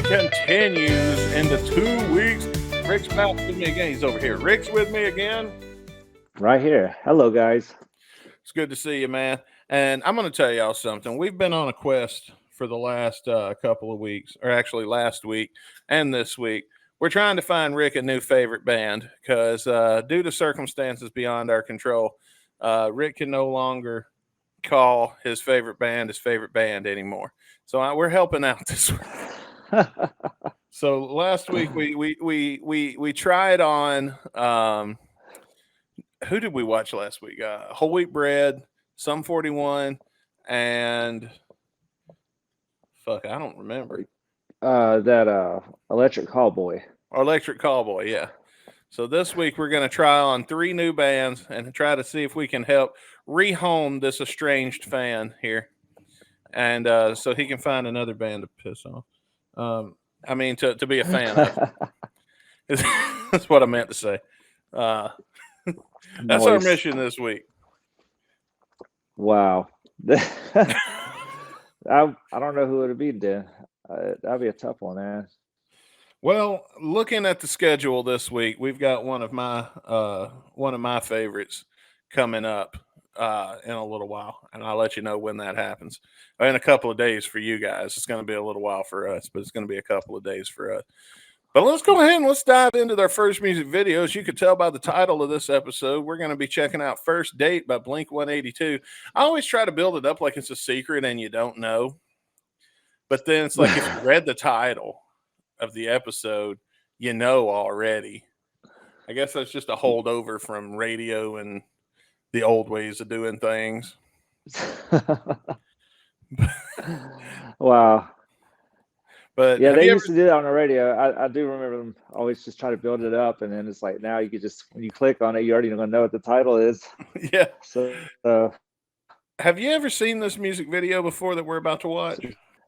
continues into 2 weeks. Rick's back with me again. He's over here. Rick's with me again. Right here. Hello, guys. It's good to see you, man. And I'm going to tell y'all something. We've been on a quest for the last couple of weeks, or actually last week and this week. We're trying to find Rick a new favorite band because due to circumstances beyond our control, Rick can no longer call his favorite band anymore. So we're helping out this week. So last week we tried on who did we watch last week? Whole Wheat Bread, Sum 41, and fuck, I don't remember. That Electric Callboy. Or Electric Callboy, yeah. So this week we're going to try on 3 new bands and try to see if we can help rehome this estranged fan here, and so he can find another band to piss on. I mean, to be a fan of. That's what I meant to say. That's our mission this week. Wow. I don't know who it would be then. That'd be a tough one, man. Well, looking at the schedule this week, we've got one of my favorites coming up in a little while, and I'll let you know when that happens. In a couple of days for you guys. It's going to be a little while for us, but it's going to be a couple of days for us. But let's go ahead and let's dive into their first music video. As you could tell by the title of this episode, we're going to be checking out First Date by Blink-182. I always try to build it up like it's a secret and you don't know. But then it's like if you read the title of the episode, you know already. I guess that's just a holdover from radio and the old ways of doing things. Wow. But yeah, they used to do that on the radio. I do remember them always just try to build it up, and then it's like now you could just, when you click on it, you're already going to know what the title is. Yeah. So have you ever seen this music video before that we're about to watch?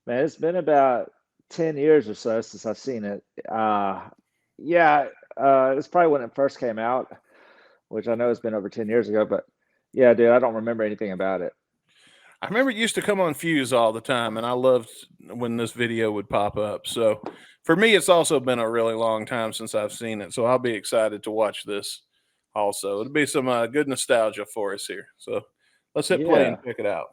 Man, it's been about 10 years or so since I've seen it. It's probably when it first came out, which I know it's been over 10 years ago, but yeah, dude, I don't remember anything about it. I remember it used to come on Fuse all the time, and I loved when this video would pop up. So for me, it's also been a really long time since I've seen it, so I'll be excited to watch this also. It'll be some good nostalgia for us here. So let's hit play and pick it out.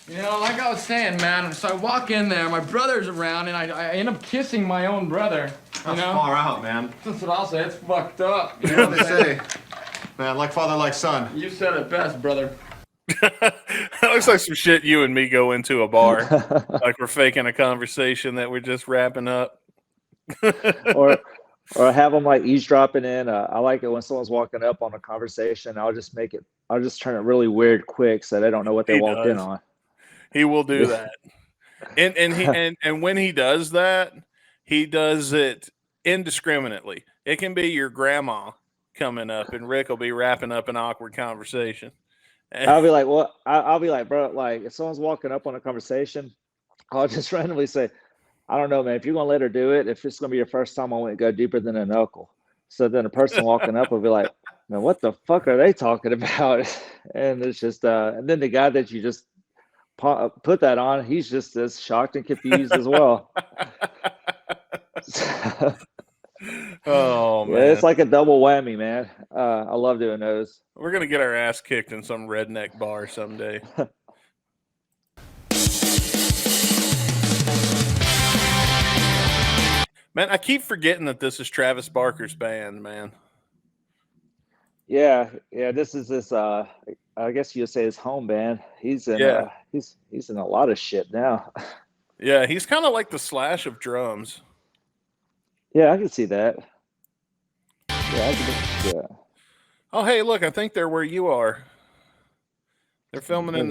You know, like I was saying, man, so I walk in there, my brother's around, and I end up kissing my own brother. That's far out, man. That's what I'll say. It's fucked up. You know what they say? Man, like father, like son. You said it best, brother. That looks like some shit you and me go into a bar. Like we're faking a conversation that we're just wrapping up. or have them like eavesdropping in. I like it when someone's walking up on a conversation. I'll just turn it really weird quick so they don't know what they walked in on. He will do that. And when he does that, he does it indiscriminately. It can be your grandma coming up, and Rick will be wrapping up an awkward conversation. I'll be like, well, I'll be like, bro, like if someone's walking up on a conversation, I'll just randomly say, I don't know, man, if you're going to let her do it, if it's going to be your first time, I wouldn't go deeper than a knuckle. So then the person walking up will be like, man, what the fuck are they talking about? And it's just, and then the guy that you just put that on, he's just as shocked and confused as well. Oh man, yeah, it's like a double whammy, man. I love doing those. We're gonna get our ass kicked in some redneck bar someday. Man, I keep forgetting that this is Travis Barker's band, man. Yeah, this is his. I guess you'd say his home band. He's in. He's in a lot of shit now. Yeah, he's kind of like the Slash of drums. Yeah, I can see that. Yeah. Oh, hey, look! I think they're where you are. They're filming in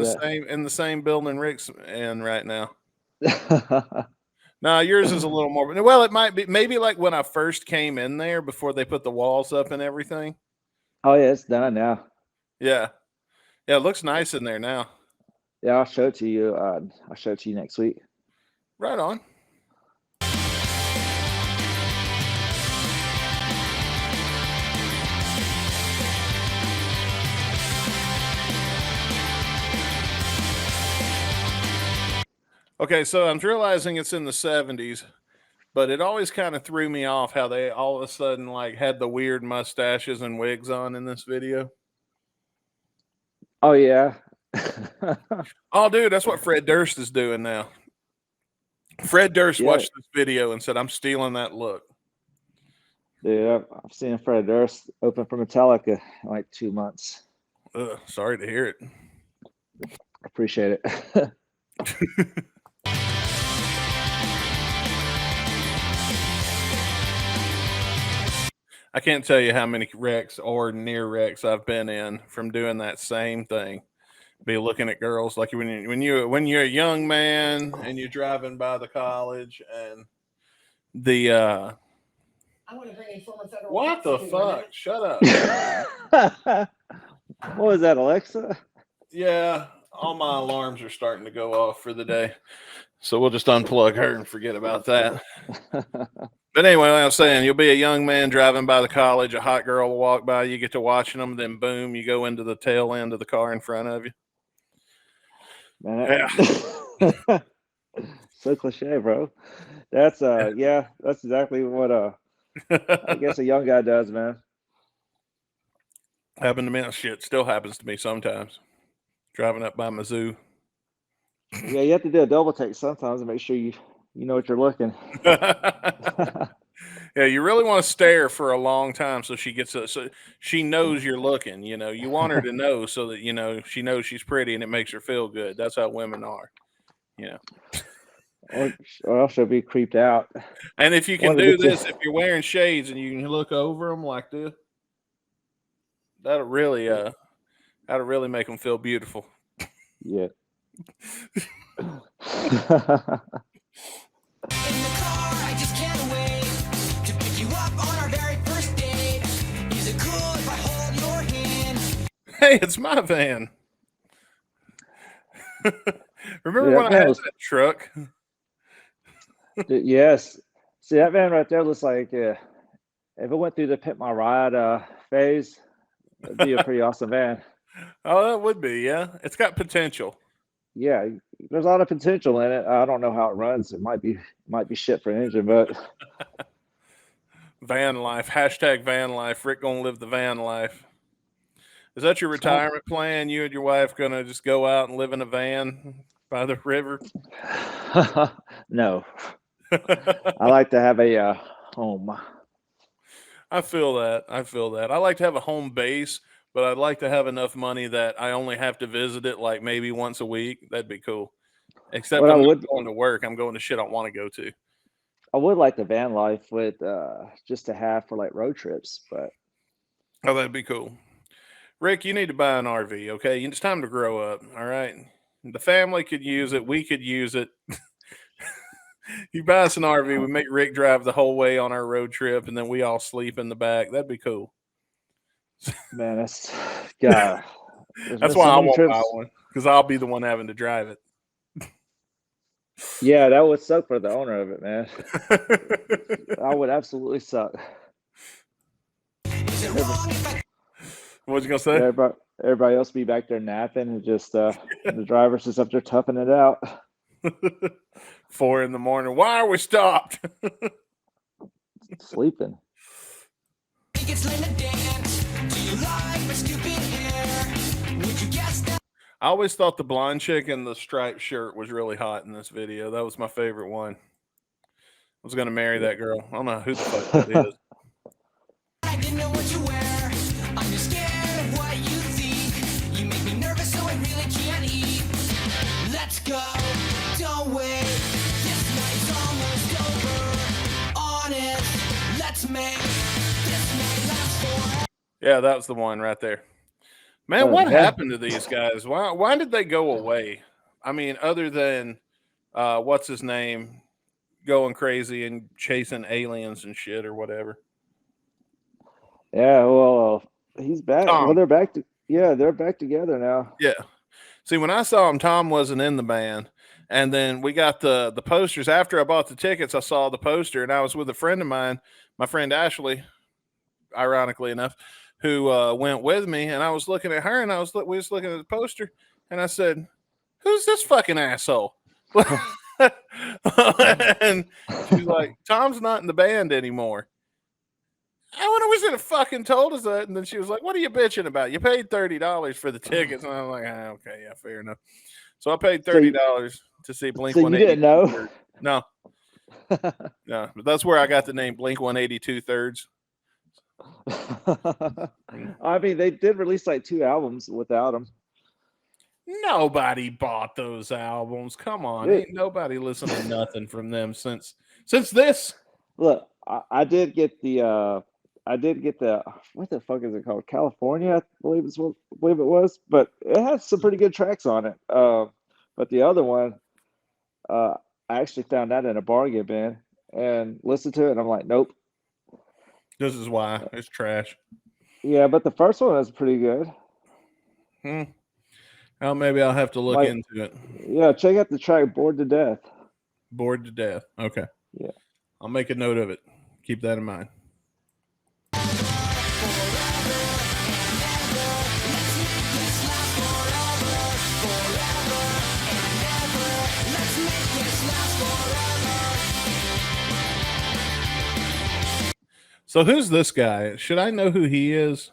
the same building Rick's in right now. No, yours is a little more. Well, it might be maybe like when I first came in there before they put the walls up and everything. Oh yeah, it's done now. Yeah, it looks nice in there now. Yeah, I'll show it to you. I'll show it to you next week. Right on. Okay, so I'm realizing it's in the 70s, but it always kind of threw me off how they all of a sudden like had the weird mustaches and wigs on in this video. Oh yeah. Oh, dude, that's what Fred Durst is doing now. Fred Durst Yeah. watched this video and said, "I'm stealing that look." Dude, I've seen Fred Durst open for Metallica in like 2 months. Ugh, sorry to hear it. Appreciate it. I can't tell you how many wrecks or near wrecks I've been in from doing that same thing. Be looking at girls like when you're a young man and you're driving by the college and the I want to bring in former federal what the fuck? Shut up. What was that, Alexa? Yeah, all my alarms are starting to go off for the day. So we'll just unplug her and forget about that. But anyway, like I was saying, you'll be a young man driving by the college, a hot girl will walk by, you get to watching them, then boom, you go into the tail end of the car in front of you. Man, so cliche, bro. That's yeah, that's exactly what I guess a young guy does, man. Happened to me. Shit, still happens to me sometimes. Driving up by Mizzou. Yeah, you have to do a double take sometimes to make sure you know what you're looking. Yeah, you really want to stare for a long time so so she knows you're looking. You know, you want her to know so that she knows she's pretty and it makes her feel good. That's how women are. You know. Or else she'll be creeped out. And if you can do this, if you're wearing shades and you can look over them like this, that'll really make them feel beautiful. Yeah. In the car, I just can't wait to pick you up on our very first date. Is it cool if I hold your hand? Hey, it's my van. Remember when I had that truck? Yes. See, that van right there looks like if it went through the Pimp My Ride phase, it'd be a pretty awesome van. Oh, that would be, yeah. It's got potential. Yeah, there's a lot of potential in it. I don't know how it runs. It might be shit for an engine, but van life. Hashtag van life. Rick gonna live the van life. Is that your retirement plan? You and your wife gonna just go out and live in a van by the river? No. I like to have a home. I feel that. I like to have a home base, but I'd like to have enough money that I only have to visit it like maybe once a week. That'd be cool. Except I'm not going to work. I'm going to shit I want to go to. I would like the van life with just to have for like road trips, but oh, that'd be cool. Rick, you need to buy an RV, okay? It's time to grow up, all right? The family could use it. We could use it. You buy us an RV, we make Rick drive the whole way on our road trip, and then we all sleep in the back. That'd be cool. Man, that's God. That's why I won't buy one, because I'll be the one having to drive it. Yeah, that would suck for the owner of it, man. I would absolutely suck. What was you gonna say? Everybody else be back there napping, and just the driver's just up there toughing it out. 4 a.m. Why are we stopped? Sleeping. I always thought the blonde chick in the striped shirt was really hot in this video. That was my favorite one. I was gonna marry that girl. I don't know who the fuck that is. I didn't know what you wear. I'm just scared of what you think. You make me nervous, so I really can't eat. Let's go, don't wait. This night's almost over. Honest, let's make this night last forever. Yeah, that was the one right there. Man, what happened to these guys? Why did they go away? I mean, other than what's his name going crazy and chasing aliens and shit or whatever. Yeah, well, he's back. Tom. Well, they're back together now. Yeah. See, when I saw him, Tom wasn't in the band. And then we got the posters. After I bought the tickets, I saw the poster, and I was with a friend of mine, my friend Ashley, ironically enough, who went with me, and I was looking at her, and we was looking at the poster, and I said, "Who's this fucking asshole?" And she's like, Tom's not in the band anymore. I wonder was it fucking told us that. And then she was like, what are you bitching about? You paid $30 for the tickets. And I'm like, okay, yeah, fair enough. So I paid $30 to see Blink So you 182. didn't know? No. No, but that's where I got the name Blink 182 Thirds. I mean, they did release like 2 albums without him. Nobody bought those albums. Come on. Yeah. Ain't nobody listened to nothing from them since this. Look, I did get the what the fuck is it called? California, I believe it was, but it has some pretty good tracks on it. But the other one, I actually found that in a bargain bin and listened to it, and I'm like, nope. This is why it's trash. Yeah, but the first one was pretty good. Well, maybe I'll have to look into it. Yeah, check out the track "Bored to Death." Bored to death. Okay. Yeah. I'll make a note of it. Keep that in mind. So who's this guy? Should I know who he is?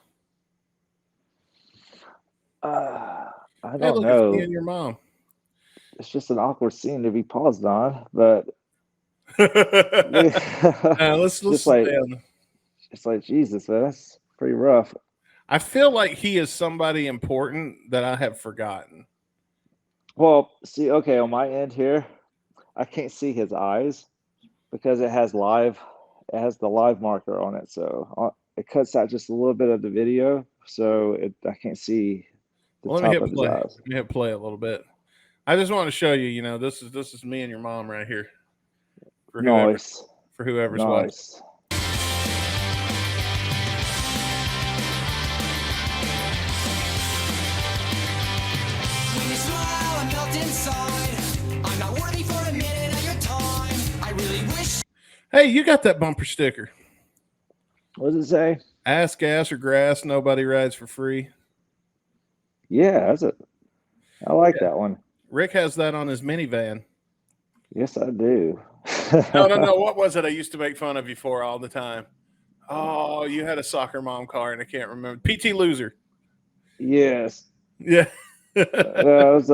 I Hey, don't look, know. it's me and your mom. It's just an awkward scene to be paused on, but Let's Just stay like- on. it's like Jesus, man, that's pretty rough. I feel like he is somebody important that I have forgotten. Well, see, okay, on my end here, I can't see his eyes because it has the live marker on it, so it cuts out just a little bit of the video, so I can't see the Well, let me top hit of his play. eyes. Let me hit play a little bit. I just want to show you, this is me and your mom right here. For Nice, whoever's watching. nice. When you smile, I melt inside. I'm not worthy for a minute of your time. I really wish. Hey, you got that bumper sticker. What does it say? Ass, gas, or grass, nobody rides for free. Yeah, I like that one. Rick has that on his minivan. Yes, I do. No. What was it I used to make fun of you for all the time? Oh, you had a soccer mom car, and I can't remember. PT Loser. Yes. Yeah. That was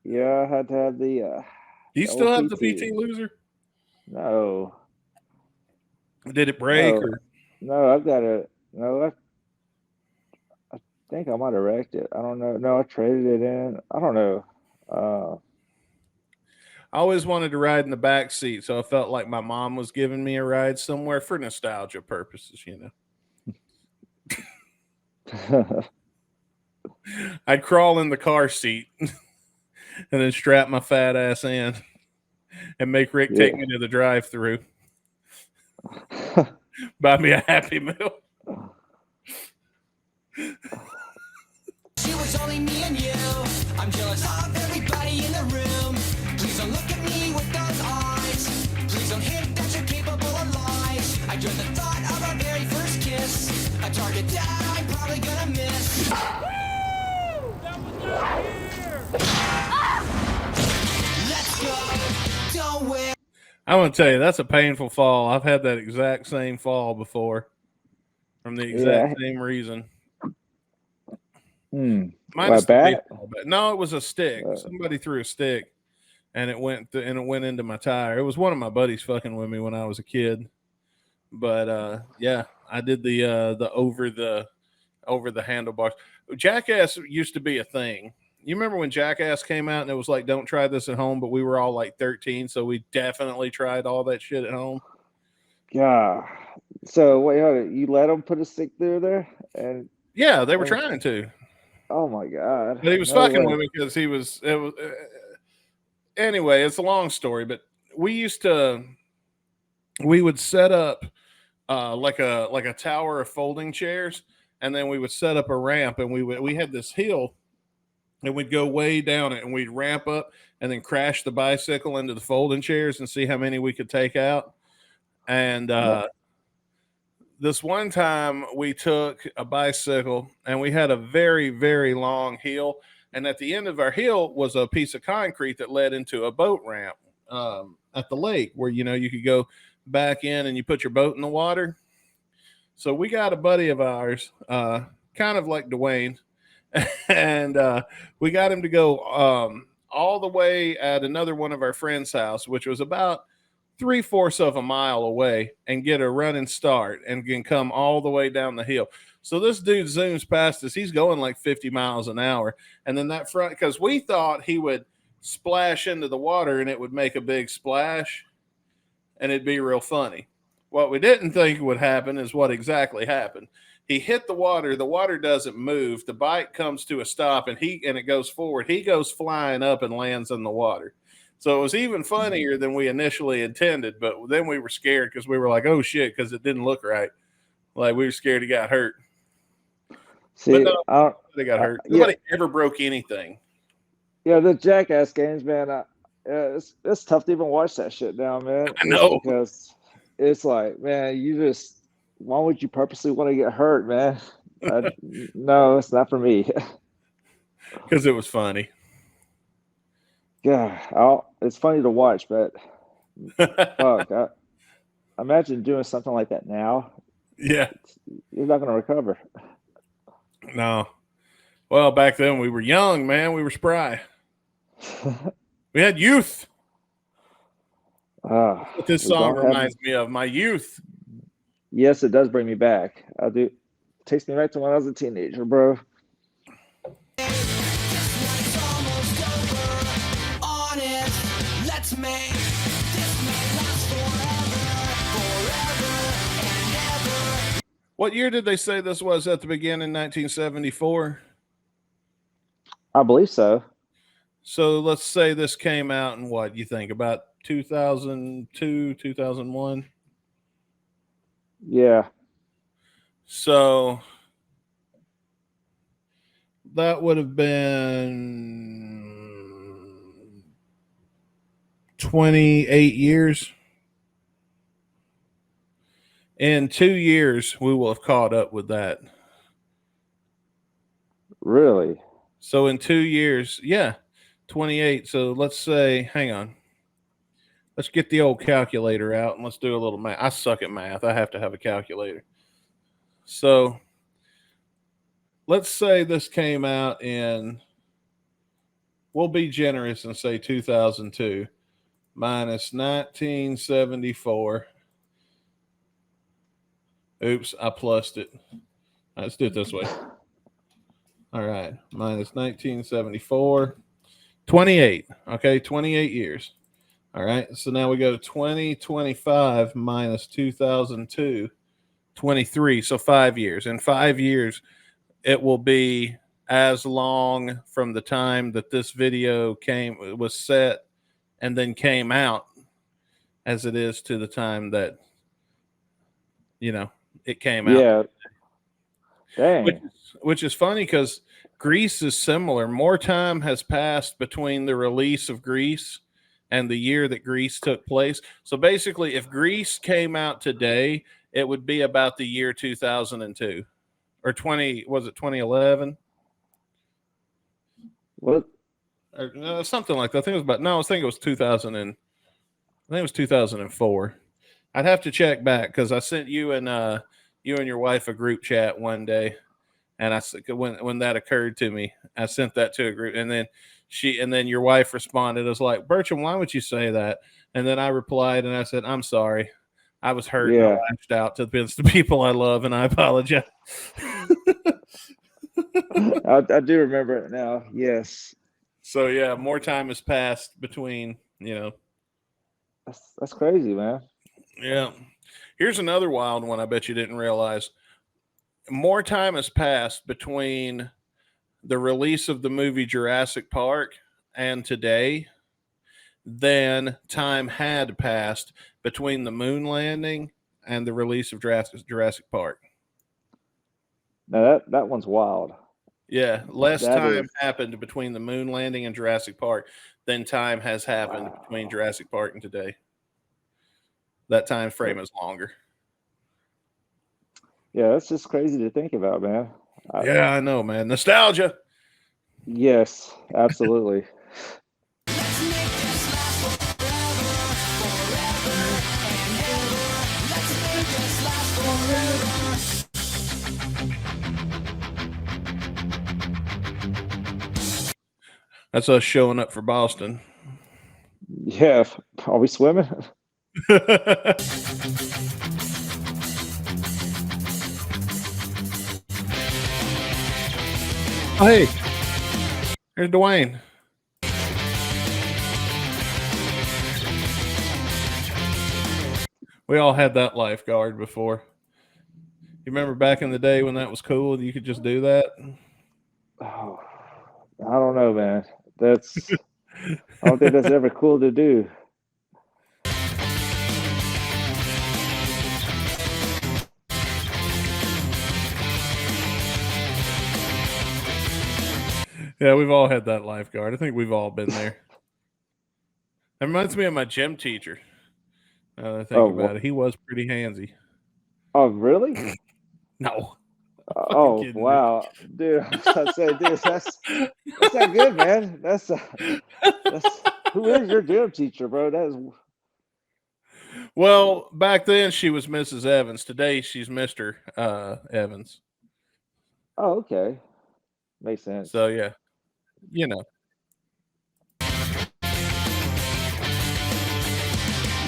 yeah, I had to have the Do you still have the PT. PT Loser? no. Did it break? No. Or? No, I've got it. No, I think I might have wrecked it. I don't know. No, I traded it in. I don't know. I always wanted to ride in the back seat, so I felt like my mom was giving me a ride somewhere for nostalgia purposes, I'd crawl in the car seat and then strap my fat ass in and make Rick take me to the drive-thru. Buy me a Happy Meal. She was only me and you. I'm jealous of everybody in the room. Please don't look at me with those eyes. Please don't hint that you're capable of lies. I dread the thought of our very first kiss. A target that I'm probably gonna miss. Let's go. Don't wait. I want to tell you, that's a painful fall. I've had that exact same fall before from the exact same reason. My Minus the bat? baseball bat. No, it was a stick. Somebody threw a stick, and it went into my tire. It was one of my buddies fucking with me when I was a kid. But yeah, I did the over the handlebars. Jackass used to be a thing. You remember when Jackass came out and it was like, don't try this at home, but we were all like 13, so we definitely tried all that shit at home. Yeah. So wait, you let him put a stick through there? And Yeah, they were trying to. oh my god! But he was No fucking way. with me because he was. It was anyway, it's a long story, but we would set up like a tower of folding chairs, and then we would set up a ramp, and we had this hill, and we'd go way down it, and we'd ramp up, and then crash the bicycle into the folding chairs and see how many we could take out. And this one time we took a bicycle and we had a very, very long hill. And at the end of our hill was a piece of concrete that led into a boat ramp at the lake where you could go back in and you put your boat in the water. So we got a buddy of ours, kind of like Dwayne, and we got him to go all the way at another one of our friends' house, which was about 3/4 of a mile away, and get a running start and can come all the way down the hill. So this dude zooms past us. He's going like 50 miles an hour. And then that front, because we thought he would splash into the water and it would make a big splash and it'd be real funny. What we didn't think would happen is what exactly happened. He hit the water doesn't move, the bike comes to a stop, and it goes forward. He goes flying up and lands in the water. So it was even funnier than we initially intended, but then we were scared because we were like, oh shit, because it didn't look right. Like we were scared he got hurt. See, but no, they got hurt. Nobody ever broke anything. Yeah, the Jackass games, man. It's tough to even watch that shit now, man. I know, because it's like, man, why would you purposely want to get hurt, man? No, it's not for me. Because it was funny. Yeah, it's funny to watch, but fuck, imagine doing something like that now. Yeah, you're not going to recover. No. Well, back then we were young, man. We were spry. We had youth. What this song reminds me of, my youth. Yes, it does bring me back. It takes me back to when I was a teenager, bro. What year did they say this was at the beginning? 1974? I believe so. So let's say this came out in what you think, about 2002, 2001? Yeah. So that would have been 28 years. In 2 years, we will have caught up with that. Really? So in 2 years, 28. So let's say, hang on. Let's get the old calculator out and let's do a little math. I suck at math. I have to have a calculator. So let's say this came out in, we'll be generous and say 2002 minus 1974. Oops, I plussed it. Let's do it this way. All right, minus 1974, 28. Okay, 28 years. All right, so now we go to 2025 minus 2002, 23. So 5 years. In 5 years, it will be as long from the time that this video was set and then came out as it is to the time that, it came out. Yeah. Dang. Which is funny because Grease is similar. More time has passed between the release of Grease and the year that Grease took place. So basically, if Grease came out today, it would be about the year 2002 or 2011? What? Or, something like that. I think it was it was 2000 and I think it was 2004. I'd have to check back because I sent you and your wife a group chat one day, and when that occurred to me, I sent that to a group, and then your wife responded. I was like, Bertram, why would you say that? And then I replied and I said, I'm sorry, I was hurt. Yeah. And I lashed out to the people I love, and I apologize. I do remember it now. Yes. So yeah, more time has passed between. That's crazy, man. Yeah. Here's another wild one I bet you didn't realize. More time has passed between the release of the movie Jurassic Park and today than time had passed between the moon landing and the release of Jurassic Park. Now that one's wild. Yeah, less time happened between the moon landing and Jurassic Park than time has happened between Jurassic Park and today. That time frame is longer. Yeah, that's just crazy to think about, man. I know, man. Nostalgia. Yes, absolutely. Let's make this last forever. That's us showing up for Boston. Yeah. Are we swimming? Oh, hey, here's Dwayne. We all had that lifeguard before. You remember back in the day when that was cool? You could just do that. Oh, I don't know, man. I don't think that's ever cool to do. Yeah, we've all had that lifeguard. I think we've all been there. That reminds me of my gym teacher. Now that I think about it, he was pretty handsy. Oh, really? No. Oh, kidding, wow, dude! I was about to say, dude, that's not good, man. That's who is your gym teacher, bro? That is. Well, back then she was Mrs. Evans. Today she's Mr. Evans. Oh, okay, makes sense. So yeah, you know.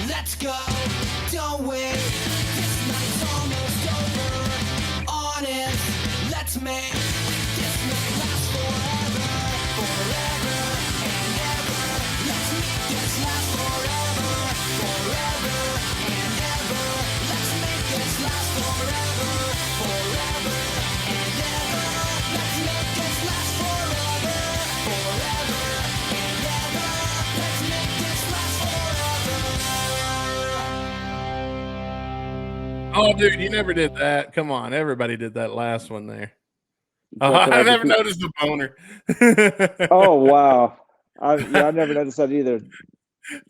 Let's go, don't wait. This night's almost over. Honest, let's make this night last forever, forever and ever. Let's make this last forever, forever and ever. Let's make this last forever, forever and ever. Let's make this last forever, forever and ever. Let's make this last forever. Oh, dude, you never did that. Come on, everybody did that last one there. That's what I I never repeat- noticed the boner. Oh, wow. I never noticed that either.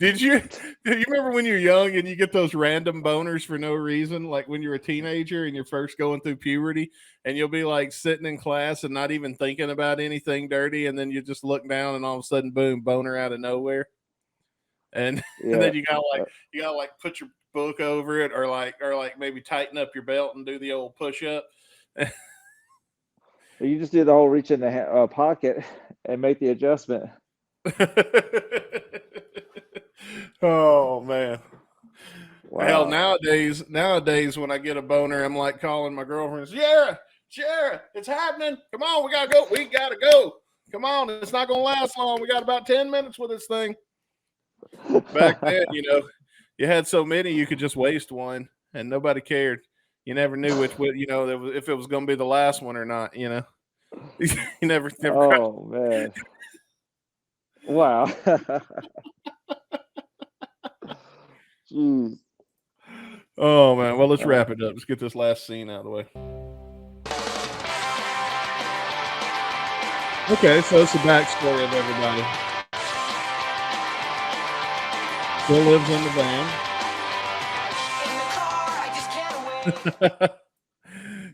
Did you remember when you're young and you get those random boners for no reason, like when you're a teenager and you're first going through puberty, and you'll be like sitting in class and not even thinking about anything dirty, and then you just look down and all of a sudden, boom, boner out of nowhere, and, Yeah. and then you gotta like put your book over it, or like maybe tighten up your belt and do the old push up. You just do the whole reach in the pocket and make the adjustment. Oh man. Wow. Hell, nowadays, when I get a boner, I'm like calling my girlfriend. Shara, it's happening. Come on, we gotta go. We gotta go. Come on, it's not gonna last long. We got about 10 minutes with this thing. Back then, you had so many you could just waste one, and nobody cared. You never knew if it was gonna be the last one or not. You never. Oh man. Wow. Jeez. Oh man. Well, let's wrap it up. Let's get this last scene out of the way. Okay, so it's the backstory of everybody. Still lives in the van. In the car, I just can't wait.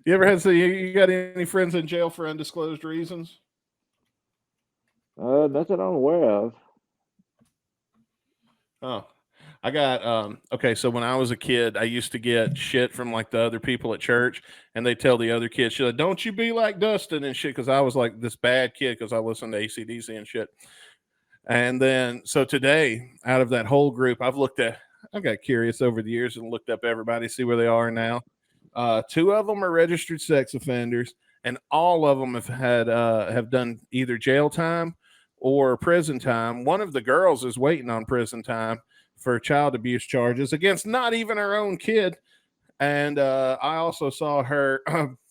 You ever had you got any friends in jail for undisclosed reasons? Nothing I'm aware of. Oh, I got okay, so when I was a kid, I used to get shit from like the other people at church, and they tell the other kids, like, don't you be like Dustin and shit, because I was like this bad kid because I listened to AC/DC and shit. And then so today, out of that whole group, I got curious over the years and looked up everybody, see where they are now. 2 of them are registered sex offenders, and all of them have done either jail time or prison time. One of the girls is waiting on prison time for child abuse charges against not even her own kid. And I also saw her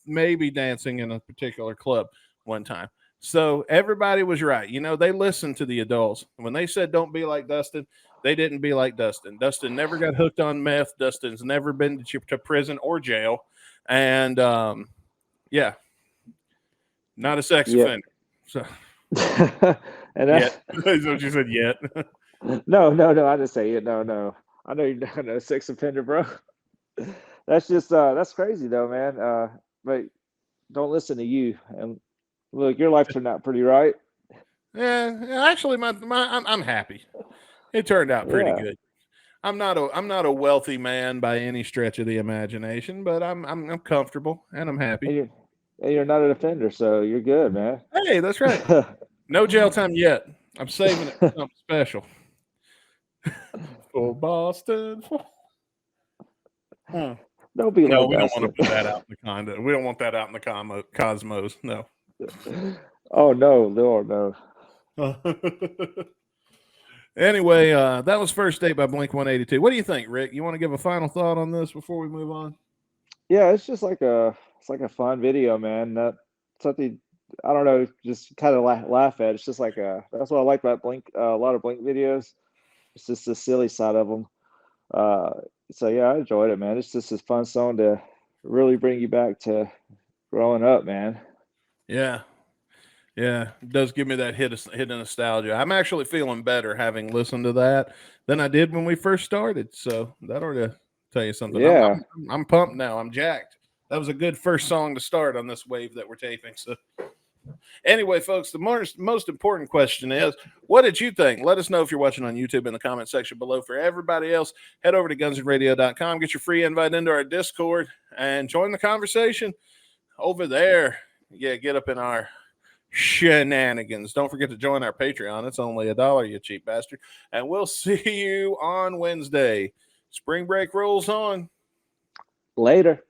maybe dancing in a particular club one time. So everybody was right. They listened to the adults. When they said don't be like Dustin, they didn't be like Dustin. Dustin never got hooked on meth. Dustin's never been to prison or jail. And yeah, not a sex offender. So And that's what you said yet. No, I didn't say it. No. I know you're not a sex offender, bro. That's just that's crazy though, man. But don't listen to you. And look, your life turned out pretty right. Yeah, actually, I'm happy. It turned out pretty good. I'm not a wealthy man by any stretch of the imagination, but I'm comfortable and I'm happy. And you're not an offender, so you're good, man. Hey, that's right. No jail time yet. I'm saving it for something special. For Boston. Don't be No, like we don't want to Dustin. put that out in the condo. We don't want that out in the cosmos. No. Oh no, Lord, no. Anyway, that was First Date by Blink 182. What do you think, Rick? You want to give a final thought on this before we move on? Yeah, it's just like a fun video, man. That something I don't know, just kind of laugh at. It's just like that's what I like about Blink. A lot of Blink videos. It's just the silly side of them. So yeah, I enjoyed it, man. It's just a fun song to really bring you back to growing up, man. Yeah. Yeah, it does give me that hit of nostalgia. I'm actually feeling better having listened to that than I did when we first started. So that ought to tell you something. Yeah. I'm pumped now. I'm jacked. That was a good first song to start on this wave that we're taping. So anyway, folks, the most important question is, what did you think? Let us know if you're watching on YouTube in the comment section below. For everybody else, head over to gunsandradio.com, get your free invite into our Discord, and join the conversation over there. Yeah, get up in our shenanigans. Don't forget to join our Patreon. It's only $1, you cheap bastard. And we'll see you on Wednesday. Spring break rolls on. Later.